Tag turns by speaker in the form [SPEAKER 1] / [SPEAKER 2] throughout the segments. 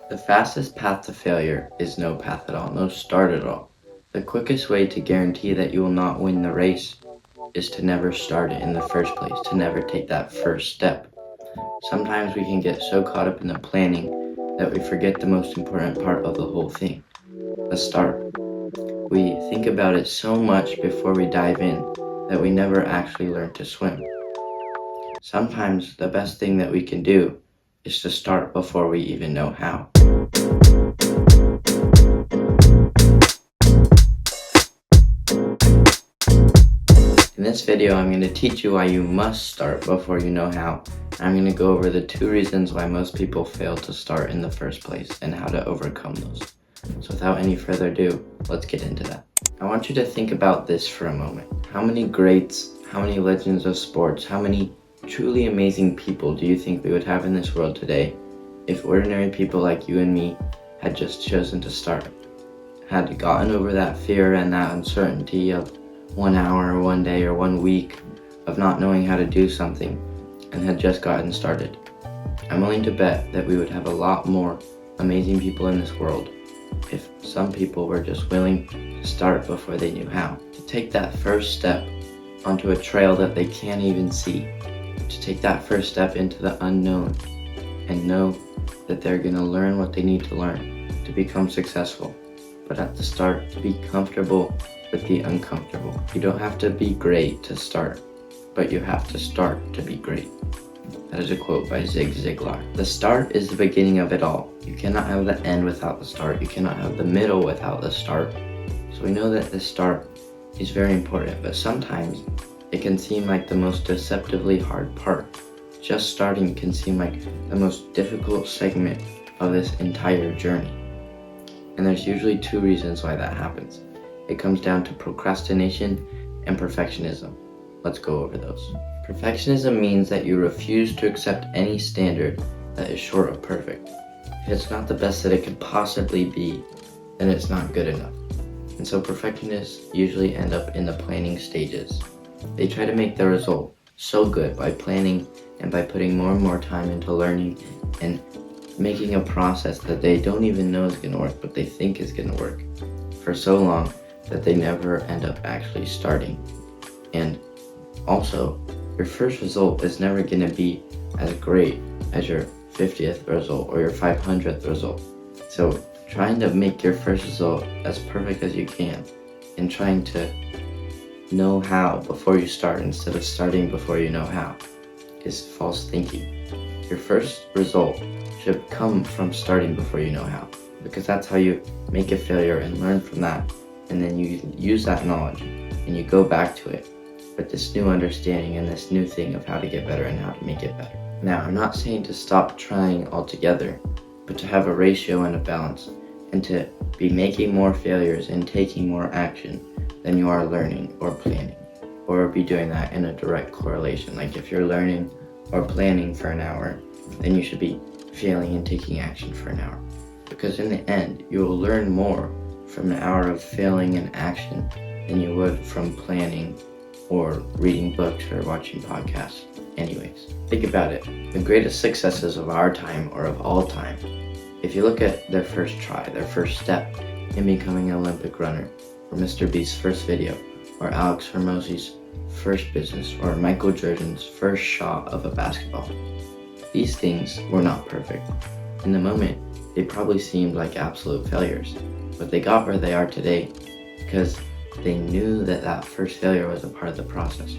[SPEAKER 1] The fastest path to failure is no path at all, no start at all. The quickest way to guarantee that you will not win the race is to never start it in the first place, to never take that first step. Sometimes we can get so caught up in the planning that we forget the most important part of the whole thing, the start. We think about it so much before we dive in that we never actually learn to swim. Sometimes the best thing that we can do is to start before we even know how. In this video, I'm going to teach you why you must start before you know how. I'm going to go over the 2 reasons why most people fail to start in the first place and how to overcome those. So without any further ado, let's get into that. I want you to think about this for a moment. How many greats, how many legends of sports, how many truly amazing people do you think we would have in this world today if ordinary people like you and me had just chosen to start? Had gotten over that fear and that uncertainty of 1 hour or 1 day or 1 week of not knowing how to do something and had just gotten started. I'm willing to bet that we would have a lot more amazing people in this world if some people were just willing to start before they knew how. To take that first step onto a trail that they can't even see. To take that first step into the unknown and know that they're going to learn what they need to learn to become successful. But at the start, to be comfortable with the uncomfortable. You don't have to be great to start, but you have to start to be great. That is a quote by Zig Ziglar. The start is the beginning of it all. You cannot have the end without the start. You cannot have the middle without the start. So we know that the start is very important, but sometimes it can seem like the most deceptively hard part. Just starting can seem like the most difficult segment of this entire journey. And there's usually 2 reasons why that happens. It comes down to procrastination and perfectionism. Let's go over those. Perfectionism means that you refuse to accept any standard that is short of perfect. If it's not the best that it could possibly be, then it's not good enough. And so perfectionists usually end up in the planning stages. They try to make the result so good by planning and by putting more and more time into learning and making a process that they don't even know is going to work, but they think is going to work for so long that they never end up actually starting. And also, your first result is never going to be as great as your 50th result or your 500th result. So trying to make your first result as perfect as you can and trying to know how before you start instead of starting before you know how is false thinking. Your first result should come from starting before you know how, because that's how you make a failure and learn from that, and then you use that knowledge and you go back to it with this new understanding and this new thing of how to get better and how to make it better. Now, I'm not saying to stop trying altogether, but to have a ratio and a balance, and to be making more failures and taking more action than you are learning or planning, or be doing that in a direct correlation. Like if you're learning or planning for an hour, then you should be failing and taking action for an hour. Because in the end, you will learn more from an hour of failing and action than you would from planning or reading books or watching podcasts. Anyways, think about it. The greatest successes of our time or of all time, if you look at their first try, their first step in becoming an Olympic runner, or Mr. Beast's first video, or Alex Hormozi's first business, or Michael Jordan's first shot of a basketball, these things were not perfect. In the moment, they probably seemed like absolute failures, but they got where they are today because they knew that that first failure was a part of the process.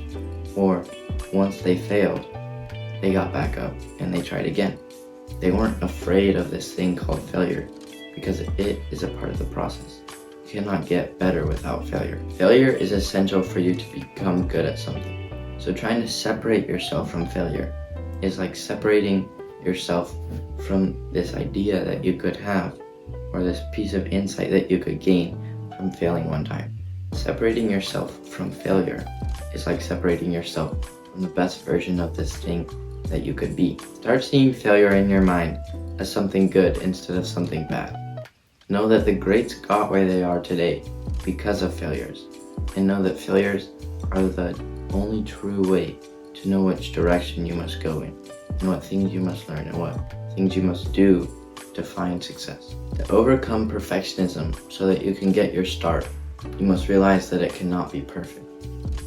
[SPEAKER 1] Or once they failed, they got back up and they tried again. They weren't afraid of this thing called failure because it is a part of the process. You cannot get better without failure. Failure is essential for you to become good at something. So trying to separate yourself from failure is like separating yourself from this idea that you could have or this piece of insight that you could gain from failing one time. Separating yourself from failure is like separating yourself from the best version of this thing that you could be. Start seeing failure in your mind as something good instead of something bad. Know that the greats got where they are today because of failures, and know that failures are the only true way to know which direction you must go in, and what things you must learn, and what things you must do define success. To overcome perfectionism so that you can get your start, you must realize that it cannot be perfect,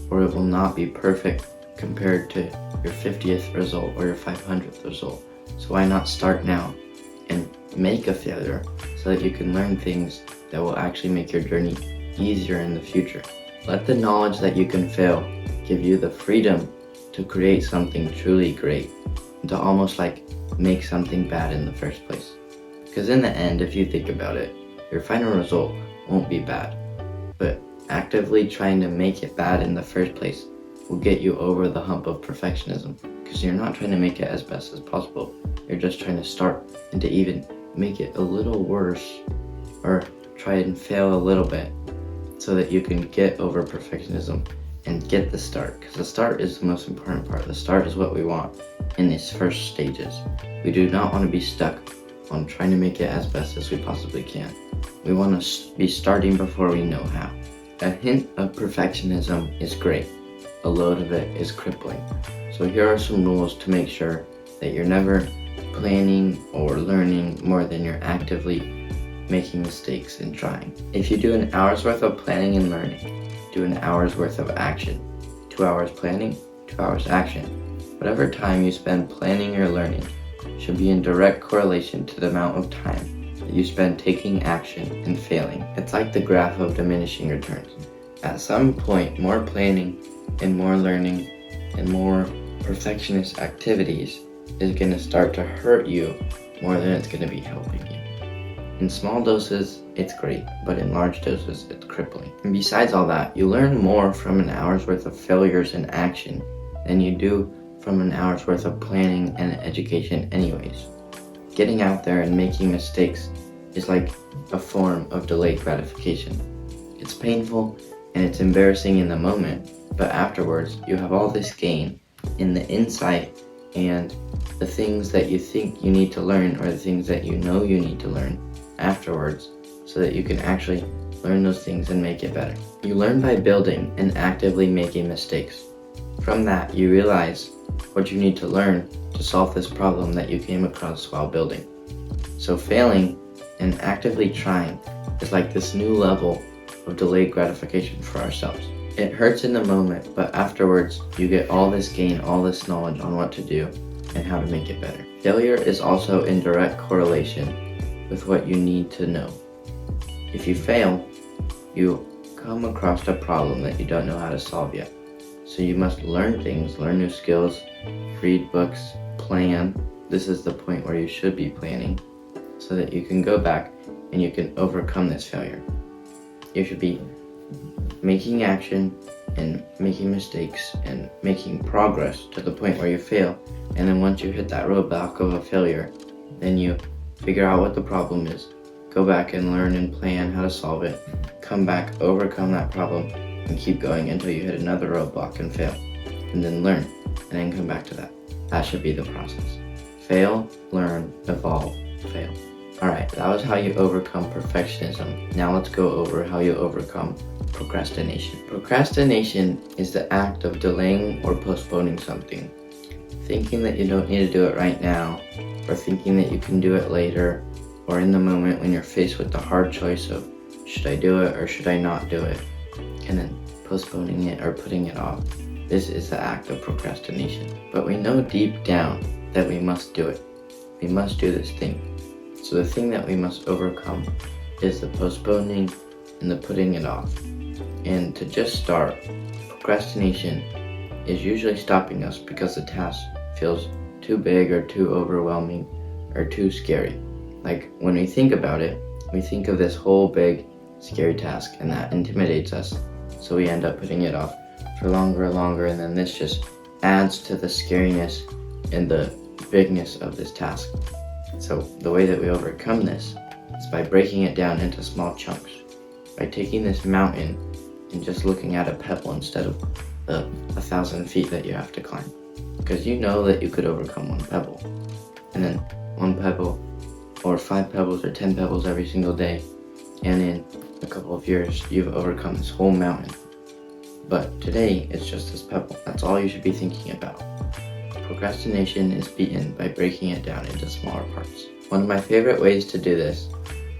[SPEAKER 1] or it will not be perfect compared to your 50th result or your 500th result. So why not start now and make a failure so that you can learn things that will actually make your journey easier in the future. Let the knowledge that you can fail give you the freedom to create something truly great, and to almost like make something bad in the first place. Because in the end, if you think about it, your final result won't be bad, but actively trying to make it bad in the first place will get you over the hump of perfectionism, because you're not trying to make it as best as possible. You're just trying to start and to even make it a little worse, or try and fail a little bit so that you can get over perfectionism and get the start, because the start is the most important part. The start is what we want in these first stages. We do not want to be stuck on trying to make it as best as we possibly can. We want to be starting before we know how. A hint of perfectionism is great. A load of it is crippling. So here are some rules to make sure that you're never planning or learning more than you're actively making mistakes and trying. If you do an hour's worth of planning and learning, do an hour's worth of action. 2 hours planning, 2 hours action. Whatever time you spend planning or learning should be in direct correlation to the amount of time that you spend taking action and failing. It's like the graph of diminishing returns. At some point, more planning and more learning and more perfectionist activities is going to start to hurt you more than it's going to be helping you. In small doses, it's great, but in large doses, it's crippling. And besides all that, you learn more from an hour's worth of failures and action than you do from an hour's worth of planning and education anyways. Getting out there and making mistakes is like a form of delayed gratification. It's painful and it's embarrassing in the moment, but afterwards you have all this gain in the insight and the things that you think you need to learn, or the things that you know you need to learn afterwards, so that you can actually learn those things and make it better. You learn by building and actively making mistakes. From that, you realize what you need to learn to solve this problem that you came across while building. So failing and actively trying is like this new level of delayed gratification for ourselves. It hurts in the moment, but afterwards you get all this gain, all this knowledge on what to do and how to make it better. Failure is also in direct correlation with what you need to know. If you fail, you come across a problem that you don't know how to solve yet. So you must learn things, learn new skills, read books, plan. This is the point where you should be planning, so that you can go back and you can overcome this failure. You should be making action and making mistakes and making progress to the point where you fail. And then once you hit that roadblock of a failure, then you figure out what the problem is, go back and learn and plan how to solve it, come back, overcome that problem, and keep going until you hit another roadblock and fail. And then learn, and then come back to that. That should be the process. Fail, learn, evolve, fail. Alright, that was how you overcome perfectionism. Now let's go over how you overcome procrastination. Procrastination is the act of delaying or postponing something. Thinking that you don't need to do it right now, or thinking that you can do it later, or in the moment when you're faced with the hard choice of should I do it or should I not do it, and then postponing it or putting it off. This is the act of procrastination. But we know deep down that we must do it. We must do this thing. So the thing that we must overcome is the postponing and the putting it off. And to just start, procrastination is usually stopping us because the task feels too big or too overwhelming or too scary. Like when we think about it, we think of this whole big scary task, and that intimidates us. So we end up putting it off for longer and longer, and then this just adds to the scariness and the bigness of this task. So the way that we overcome this is by breaking it down into small chunks. By taking this mountain and just looking at a pebble instead of the 1,000 feet that you have to climb. Because you know that you could overcome one pebble. And then one pebble, or 5 pebbles, or 10 pebbles every single day. And in a couple of years, you've overcome this whole mountain. But today, it's just this pebble. That's all you should be thinking about. Procrastination is beaten by breaking it down into smaller parts. One of my favorite ways to do this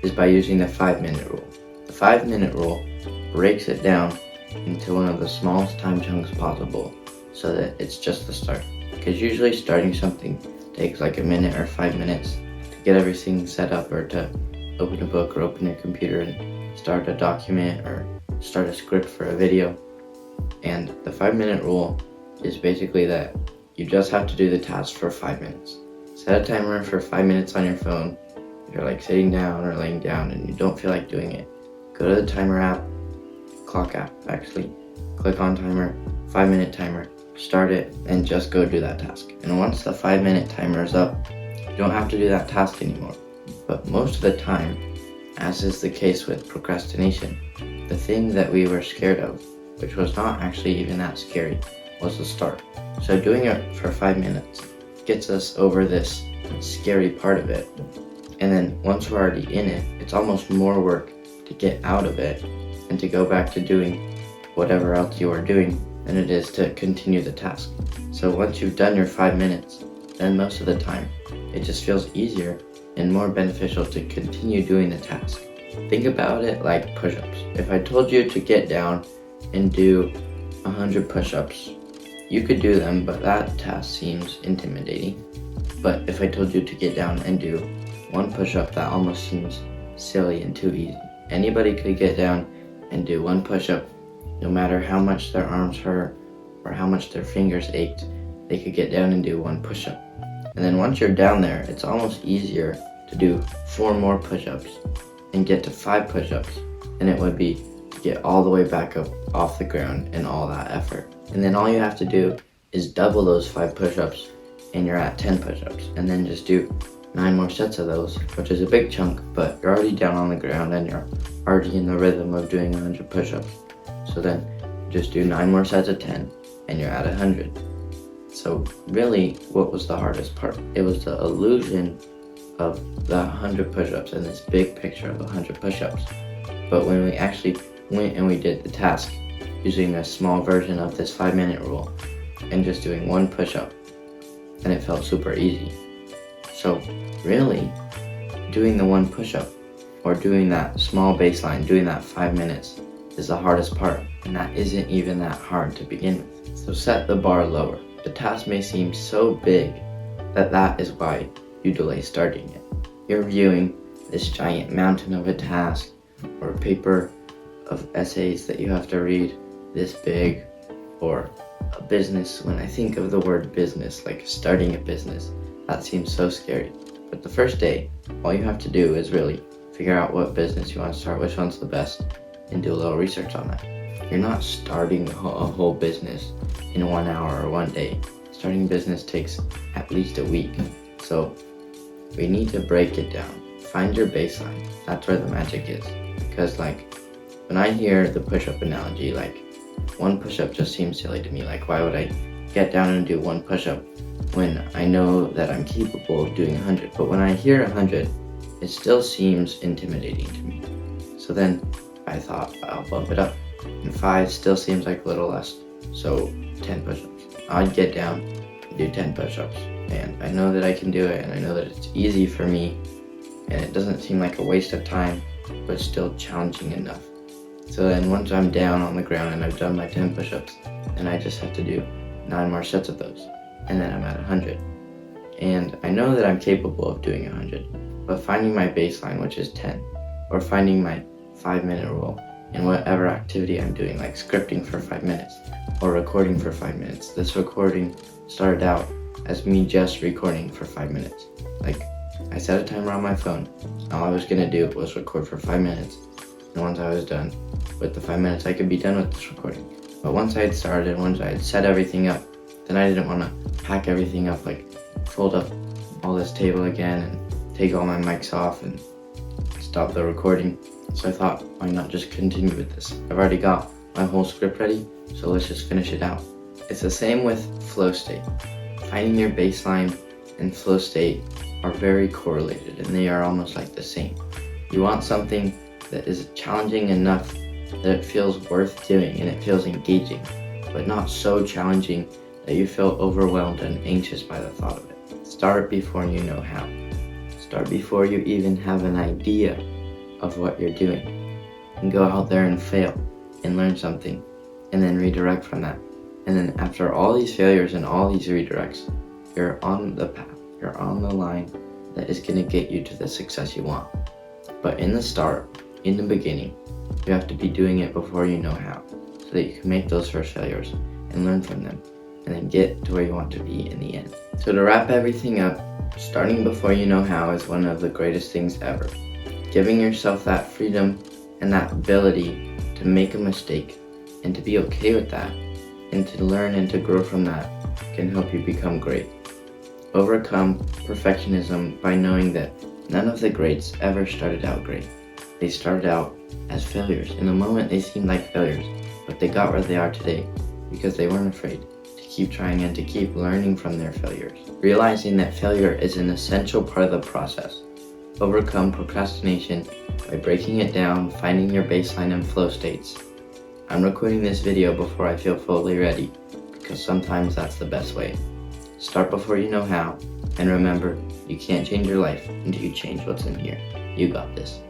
[SPEAKER 1] is by using the 5-minute rule. The 5-minute rule breaks it down into one of the smallest time chunks possible so that it's just the start. Because usually starting something takes like a minute or 5 minutes to get everything set up, or to open a book or open your computer and start a document or start a script for a video. And the 5-minute rule is basically that you just have to do the task for 5 minutes. Set a timer for 5 minutes on your phone. If you're like sitting down or laying down and you don't feel like doing it, go to the timer app, clock app actually, click on timer, 5-minute timer, start it, and just go do that task. And once the 5-minute timer is up, you don't have to do that task anymore. But most of the time, as is the case with procrastination, the thing that we were scared of, which was not actually even that scary, was the start. So doing it for 5 minutes gets us over this scary part of it. And then once we're already in it, it's almost more work to get out of it and to go back to doing whatever else you are doing than it is to continue the task. So once you've done your 5 minutes, then most of the time, it just feels easier and more beneficial to continue doing the task. Think about it like push-ups. If I told you to get down and do 100 push-ups, you could do them, but that task seems intimidating. But if I told you to get down and do 1 push-up, that almost seems silly and too easy. Anybody could get down and do 1 push-up, no matter how much their arms hurt or how much their fingers ached. They could get down and do 1 push-up. And then once you're down there, it's almost easier to do 4 more push-ups and get to 5 push-ups than it would be to get all the way back up off the ground and all that effort. And then all you have to do is double those 5 push-ups and you're at 10 push-ups. And then just do 9 more sets of those, which is a big chunk, but you're already down on the ground and you're already in the rhythm of doing 100 push-ups. So then just do 9 more sets of 10 and you're at 100. So really, what was the hardest part? It was the illusion of the 100 push-ups and this big picture of 100 push-ups. But when we actually went and we did the task using a small version of this 5-minute rule and just doing 1 push-up, then it felt super easy. So really, doing the 1 push-up or doing that small baseline, doing that 5 minutes is the hardest part, and that isn't even that hard to begin with. So set the bar lower. The task may seem so big that is why you delay starting it. You're viewing this giant mountain of a task or a paper of essays that you have to read this big, or a business. When I think of the word business, like starting a business, that seems so scary. But the first day, all you have to do is really figure out what business you want to start, which one's the best, and do a little research on that. You're not starting a whole business in 1 hour or 1 day. Starting a business takes at least a week. So we need to break it down. Find your baseline. That's where the magic is. Because like, when I hear the push-up analogy, like 1 push-up just seems silly to me. Like, why would I get down and do 1 push-up when I know that I'm capable of doing 100? But when I hear 100, it still seems intimidating to me. So then I thought, I'll bump it up. And 5 still seems like a little less. So 10 push-ups. I'd get down and do 10 push-ups. And I know that I can do it, and I know that it's easy for me, and it doesn't seem like a waste of time, but still challenging enough. So then once I'm down on the ground and I've done my 10 push-ups, then I just have to do 9 more sets of those. And then I'm at 100. And I know that I'm capable of doing 100, but finding my baseline, which is 10, or finding my 5-minute rule in whatever activity I'm doing, like scripting for 5 minutes or recording for 5 minutes. This recording started out as me just recording for 5 minutes. Like, I set a timer on my phone. All I was gonna do was record for 5 minutes. And once I was done with the 5 minutes, I could be done with this recording. But once I had started, once I had set everything up, then I didn't want to pack everything up, like fold up all this table again and take all my mics off and stop the recording. So I thought, why not just continue with this? I've already got my whole script ready, so let's just finish it out. It's the same with flow state. Finding your baseline and flow state are very correlated, and they are almost like the same. You want something that is challenging enough that it feels worth doing and it feels engaging, but not so challenging that you feel overwhelmed and anxious by the thought of it. Start before you know how. Start before you even have an idea of what you're doing. And go out there and fail and learn something, and then redirect from that. And then after all these failures and all these redirects, you're on the path, you're on the line that is going to get you to the success you want. But in the start, in the beginning, you have to be doing it before you know how, so that you can make those first failures and learn from them, and then get to where you want to be in the end. So to wrap everything up, starting before you know how is one of the greatest things ever. Giving yourself that freedom and that ability to make a mistake and to be okay with that and to learn and to grow from that can help you become great. Overcome perfectionism by knowing that none of the greats ever started out great. They started out as failures. In the moment they seemed like failures, but they got where they are today because they weren't afraid to keep trying and to keep learning from their failures. Realizing that failure is an essential part of the process. Overcome procrastination by breaking it down, finding your baseline and flow states. I'm recording this video before I feel fully ready because sometimes that's the best way. Start before you know how, and remember, you can't change your life until you change what's in here. You got this.